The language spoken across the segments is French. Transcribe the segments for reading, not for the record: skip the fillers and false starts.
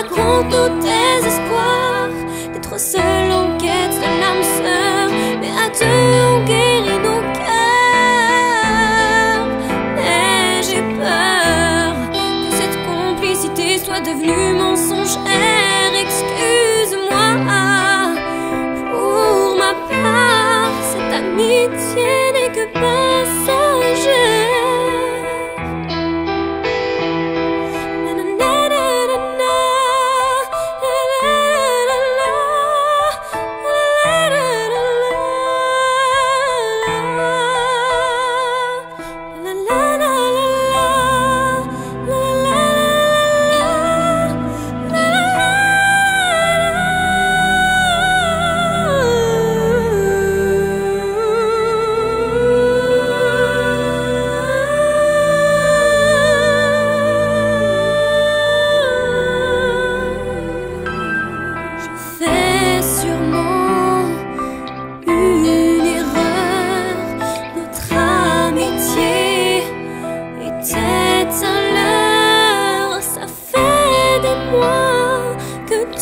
raconte nos désespoirs d'être seuls en quête de l'âme sœur, mais à deux on guérit nos cœurs. Mais j'ai peur que cette complicité soit devenue mensongère. Excuse-moi, pour ma part, cette amitié n'est que passagère.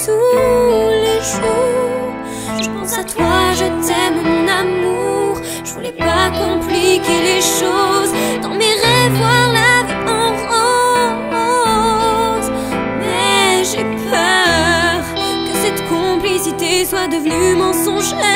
Tous les jours, je pense à toi, je t'aime mon amour. Je voulais pas compliquer les choses, dans mes rêves voir la vie en rose. Mais j'ai peur que cette complicité soit devenue mensongère.